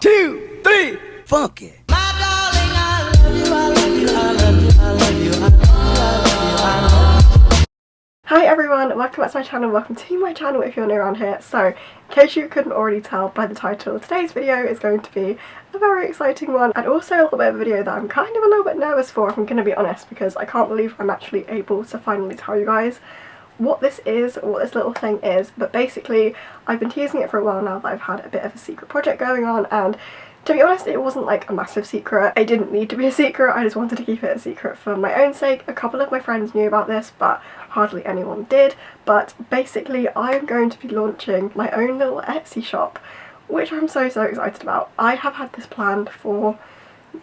2, 3, funky. Hi everyone, welcome back to my channel, welcome to my channel if you're new around here. So, in case you couldn't already tell by the title, today's video is going to be a very exciting one, and also a little bit of a video that I'm kind of a little bit nervous for, if I'm going to be honest, because I can't believe I'm actually able to finally tell you guys what this is, what this little thing is. But basically, I've been teasing it for a while now that I've had a bit of a secret project going on, and to be honest, it wasn't like a massive secret. It didn't need to be a secret, I just wanted to keep it a secret for my own sake. A couple of my friends knew about this, but hardly anyone did. But basically, I'm going to be launching my own little Etsy shop, which I'm so excited about. I have had this planned for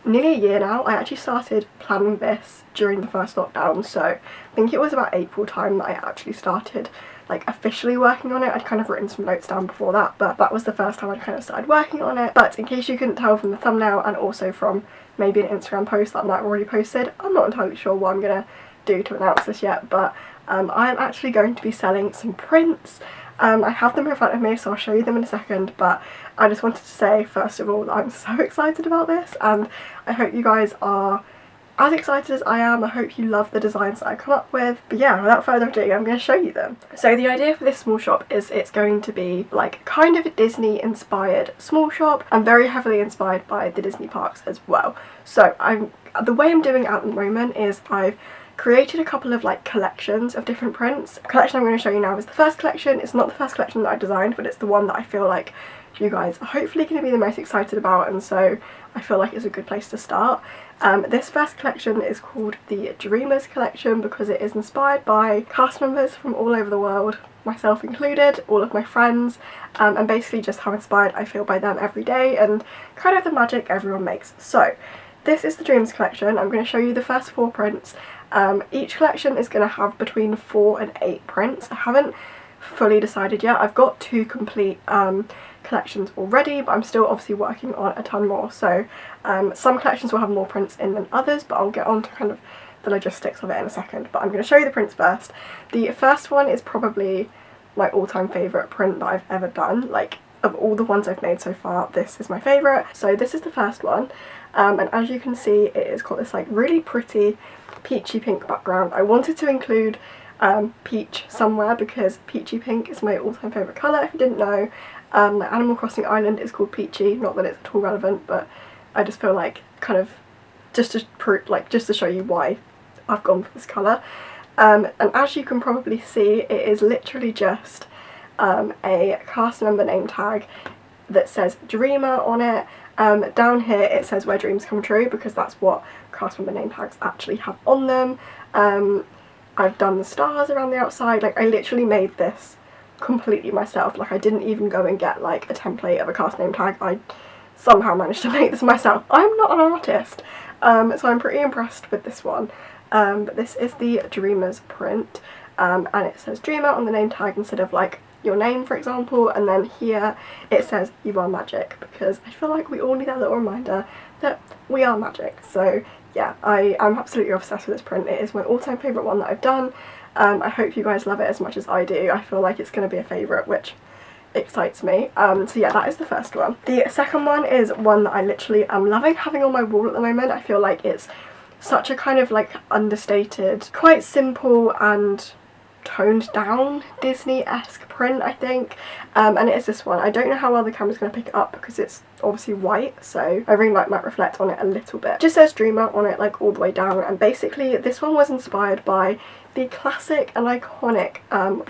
nearly a year now. I actually started planning this during the first lockdown, so I think it was about April time that I actually started like officially working on it. I'd kind of written some notes down before that, but that was the first time I'd kind of started working on it. But in case you couldn't tell from the thumbnail, and also from maybe an Instagram post that I might have already posted, I'm not entirely sure what I'm gonna do to announce this yet, but I'm actually going to be selling some prints. I have them in front of me, so I'll show you them in a second, but I just wanted to say first of all that I'm so excited about this, and I hope you guys are as excited as I am. I hope you love the designs that I come up with. But yeah, without further ado, I'm going to show you them. So the idea for this small shop is it's going to be like kind of a Disney inspired small shop. I'm very heavily inspired by the Disney parks as well. So the way I'm doing it at the moment is I've created a couple of like collections of different prints. The collection I'm going to show you now is the first collection. It's not the first collection that I designed, but it's the one that I feel like you guys are hopefully going to be the most excited about, and so I feel like it's a good place to start. This first collection is called the Dreamers collection because it is inspired by cast members from all over the world, myself included, all of my friends, and basically just how inspired I feel by them every day and kind of the magic everyone makes. So this is the Dreamers collection. I'm going to show you the first 4 prints. Each collection is going to have between 4 and 8 prints. I haven't fully decided yet. I've got 2 complete collections already, but I'm still obviously working on a ton more. So some collections will have more prints in than others, but I'll get on to kind of the logistics of it in a second. But I'm going to show you the prints first. The first one is probably my all-time favourite print that I've ever done. Like, of all the ones I've made so far, this is my favourite. So this is the first one, and as you can see, it has got this like really pretty peachy pink background. I wanted to include peach somewhere because peachy pink is my all-time favourite colour, if you didn't know. My Animal Crossing island is called Peachy, not that it's at all relevant, but I just feel like kind of just to show you why I've gone for this colour. And as you can probably see, it is literally just a cast member name tag that says Dreamer on it. Down here it says where dreams come true, because that's what cast member name tags actually have on them. I've done the stars around the outside. Like, I literally made this completely myself. Like, I didn't even go and get like a template of a cast name tag. I somehow managed to make this myself. I'm not an artist, so I'm pretty impressed with this one. But this is the Dreamers print, and it says Dreamer on the name tag instead of like your name, for example, and then here it says you are magic, because I feel like we all need that little reminder that we are magic. So yeah, I'm absolutely obsessed with this print. It is my all-time favourite one that I've done. I hope you guys love it as much as I do. I feel like it's going to be a favourite, which excites me. So yeah, that is the first one. The second one is one that I literally am loving having on my wall at the moment. I feel like it's such a kind of like understated, quite simple and toned down Disney-esque print, I think, and it is this one. I don't know how well the camera's going to pick it up because it's obviously white, so my ring light might reflect on it a little bit. It just says Dreamer on it like all the way down, and basically this one was inspired by the classic and iconic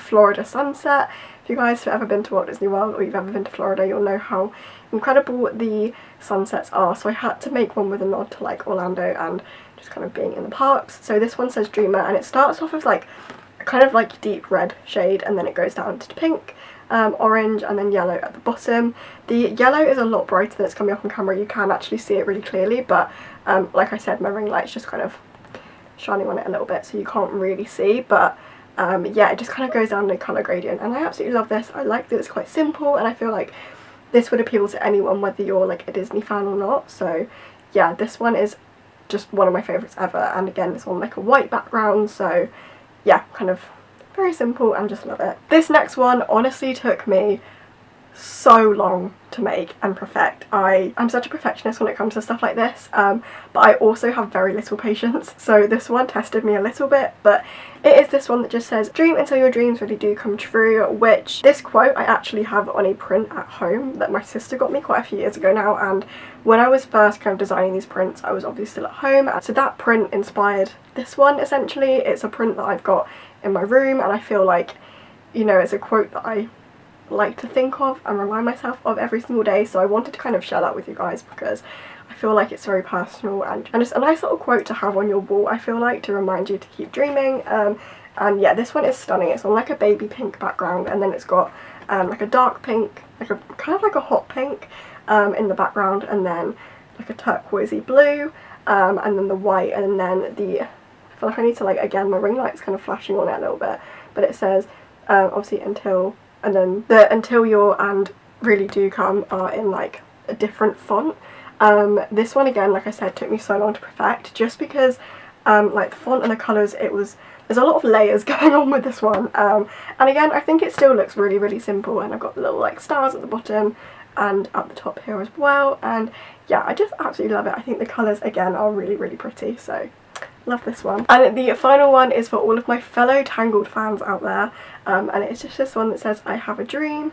Florida sunset. If you guys have ever been to Walt Disney World, or you've ever been to Florida, you'll know how incredible the sunsets are, so I had to make one with a nod to like Orlando and just kind of being in the parks. So this one says Dreamer, and it starts off with like kind of like deep red shade, and then it goes down to pink, orange, and then yellow at the bottom. The yellow is a lot brighter than it's coming up on camera. You can actually see it really clearly, but like I said, my ring light's just kind of shining on it a little bit, so you can't really see, but yeah, it just kind of goes down in a colour gradient, and I absolutely love this. I like that it's quite simple, and I feel like this would appeal to anyone, whether you're like a Disney fan or not. So yeah, this one is just one of my favourites ever, and again, it's on like a white background, so yeah, kind of very simple and just love it. This next one honestly took me so long to make and perfect. I'm such a perfectionist when it comes to stuff like this, but I also have very little patience, so this one tested me a little bit. But it is this one that just says dream until your dreams really do come true, which this quote I actually have on a print at home that my sister got me quite a few years ago now, and when I was first kind of designing these prints I was obviously still at home, so that print inspired this one essentially. It's a print that I've got in my room, and I feel like, you know, it's a quote that I like to think of and remind myself of every single day, so I wanted to kind of share that with you guys because I feel like it's very personal and just a nice little quote to have on your wall, I feel like, to remind you to keep dreaming. And yeah, this one is stunning. It's on like a baby pink background, and then it's got like a dark pink, like a kind of like a hot pink in the background, and then like a turquoisey blue, and then the white, and then I feel like I need to, like, again, my ring light's kind of flashing on it a little bit, but it says obviously until, and then the until your and really do come are in like a different font. This one, again, like I said, took me so long to perfect just because like the font and the colours, there's a lot of layers going on with this one, and again I think it still looks really, really simple, and I've got the little like stars at the bottom and at the top here as well, and yeah, I just absolutely love it. I think the colours again are really, really pretty, so love this one. And the final one is for all of my fellow Tangled fans out there, and it's just this one that says I have a dream.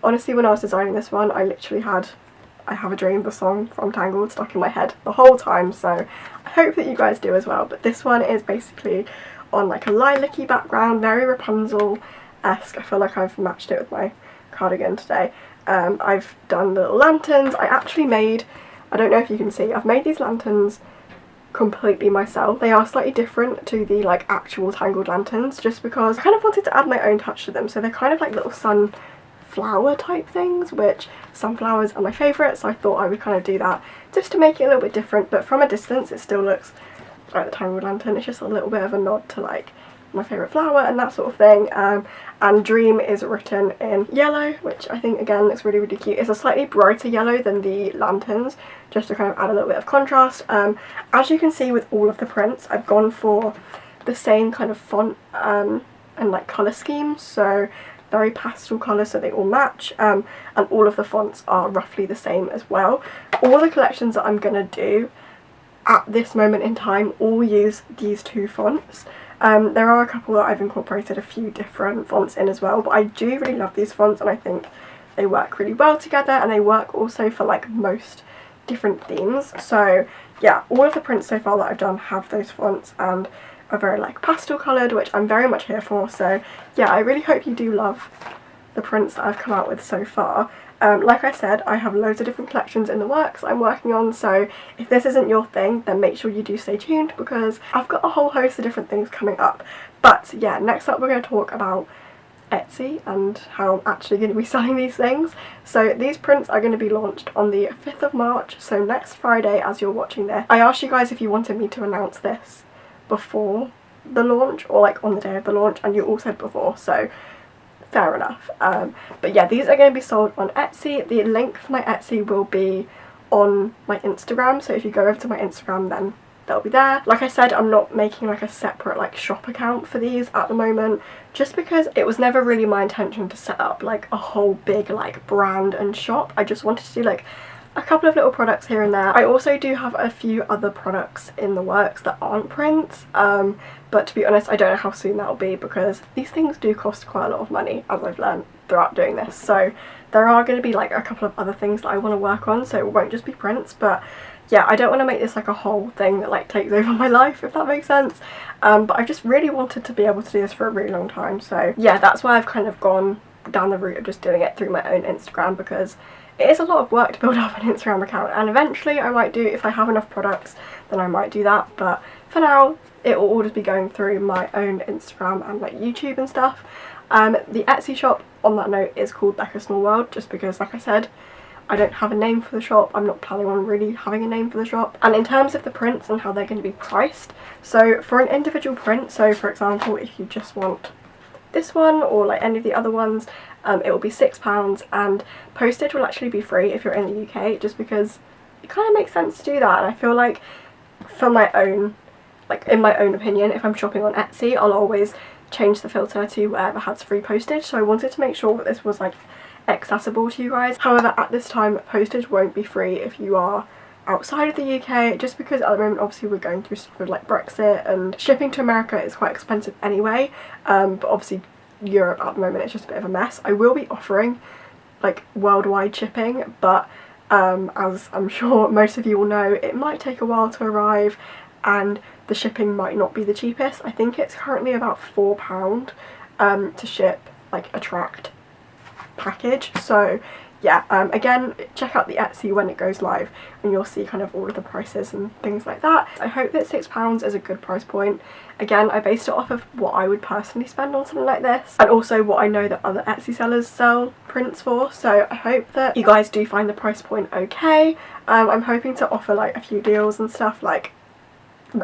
Honestly, when I was designing this one, I literally had I Have a Dream, the song from Tangled, stuck in my head the whole time, so I hope that you guys do as well. But this one is basically on like a lilac-y background, very Rapunzel-esque. I feel like I've matched it with my cardigan today. I've done little lanterns. I actually made, I don't know if you can see, I've made these lanterns completely myself. They are slightly different to the like actual Tangled lanterns just because I kind of wanted to add my own touch to them. So they're kind of like little sunflower type things, which sunflowers are my favourite, so I thought I would kind of do that just to make it a little bit different, but from a distance it still looks like the Tangled lantern. It's just a little bit of a nod to like my favourite flower and that sort of thing. And dream is written in yellow, which I think again looks really, really cute. It's a slightly brighter yellow than the lanterns, just to kind of add a little bit of contrast. As you can see with all of the prints, I've gone for the same kind of font and like colour schemes, so very pastel colours so they all match, and all of the fonts are roughly the same as well. All the collections that I'm going to do at this moment in time all use these two fonts. There are a couple that I've incorporated a few different fonts in as well, but I do really love these fonts and I think they work really well together, and they work also for like most different themes. So yeah, all of the prints so far that I've done have those fonts and are very like pastel coloured, which I'm very much here for. So yeah, I really hope you do love the prints that I've come out with so far. Like I said, I have loads of different collections in the works I'm working on, so if this isn't your thing, then make sure you do stay tuned because I've got a whole host of different things coming up. But yeah, next up we're going to talk about Etsy and how I'm actually going to be selling these things. So these prints are going to be launched on the 5th of March, so next Friday as you're watching this. I asked you guys if you wanted me to announce this before the launch or like on the day of the launch, and you all said before, so fair enough. But yeah, these are going to be sold on Etsy. The link for my Etsy will be on my Instagram, so if you go over to my Instagram then they'll be there. Like I said, I'm not making like a separate like shop account for these at the moment, just because it was never really my intention to set up like a whole big like brand and shop. I just wanted to do like a couple of little products here and there. I also do have a few other products in the works that aren't prints, but to be honest I don't know how soon that'll be because these things do cost quite a lot of money, as I've learned throughout doing this. So there are going to be like a couple of other things that I want to work on, so it won't just be prints. But yeah, I don't want to make this like a whole thing that like takes over my life, if that makes sense. But I just really wanted to be able to do this for a really long time, so yeah, that's why I've kind of gone down the route of just doing it through my own Instagram, because it is a lot of work to build up an Instagram account, and eventually I might do, if I have enough products then I might do that, but for now it will all just be going through my own Instagram and like YouTube and stuff. The Etsy shop, on that note, is called Becca Small World, just because like I said I don't have a name for the shop. I'm not planning on really having a name for the shop. And in terms of the prints and how they're going to be priced, so for an individual print, so for example if you just want this one or like any of the other ones, it will be £6, and postage will actually be free if you're in the UK, just because it kind of makes sense to do that. And I feel like for my own, like in my own opinion, if I'm shopping on Etsy I'll always change the filter to wherever has free postage, so I wanted to make sure that this was like accessible to you guys. However, at this time postage won't be free if you are outside of the UK, just because at the moment obviously we're going through stuff with like Brexit and shipping to America is quite expensive anyway, but obviously Europe at the moment it's just a bit of a mess. I will be offering like worldwide shipping, but as I'm sure most of you will know, it might take a while to arrive and the shipping might not be the cheapest. I think it's currently about £4 to ship like a tracked package. So yeah, again, check out the Etsy when it goes live and you'll see kind of all of the prices and things like that. I hope that £6 is a good price point. Again, I based it off of what I would personally spend on something like this and also what I know that other Etsy sellers sell prints for, so I hope that you guys do find the price point okay. I'm hoping to offer like a few deals and stuff like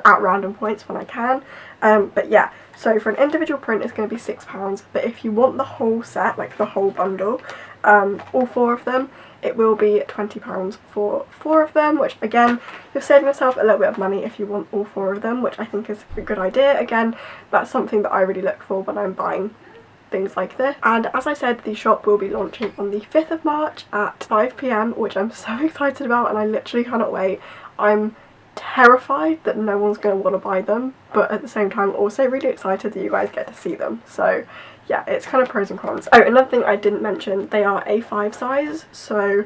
at random points when I can, but yeah, so for an individual print it's going to be £6, but if you want the whole set, like the whole bundle, all 4 of them, it will be £20 for 4 of them, which again, you're saving yourself a little bit of money if you want all 4 of them, which I think is a good idea. Again, that's something that I really look for when I'm buying things like this. And as I said, the shop will be launching on the 5th of March at 5 PM, which I'm so excited about and I literally cannot wait. I'm terrified that no one's going to want to buy them, but at the same time also really excited that you guys get to see them. So yeah, it's kind of pros and cons. Oh, another thing I didn't mention, they are A5 size, so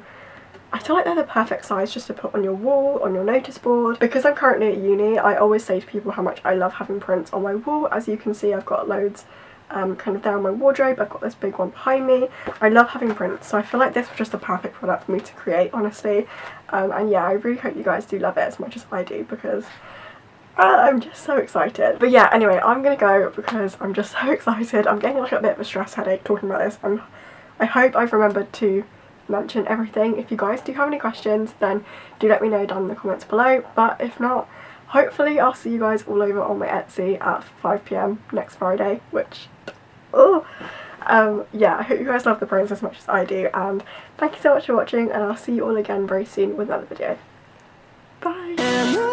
I feel like they're the perfect size just to put on your wall, on your notice board. Because I'm currently at uni, I always say to people how much I love having prints on my wall. As you can see, I've got loads kind of there in my wardrobe. I've got this big one behind me. I love having prints, so I feel like this was just the perfect product for me to create, honestly. And yeah, I really hope you guys do love it as much as I do, because I'm just so excited. But yeah, anyway, I'm gonna go because I'm just so excited. I'm getting like a bit of a stress headache talking about this. I hope I've remembered to mention everything. If you guys do have any questions, then do let me know down in the comments below, but if not, hopefully I'll see you guys all over on my Etsy at 5 PM next Friday, which, yeah, I hope you guys love the prints as much as I do, and thank you so much for watching, and I'll see you all again very soon with another video. Bye!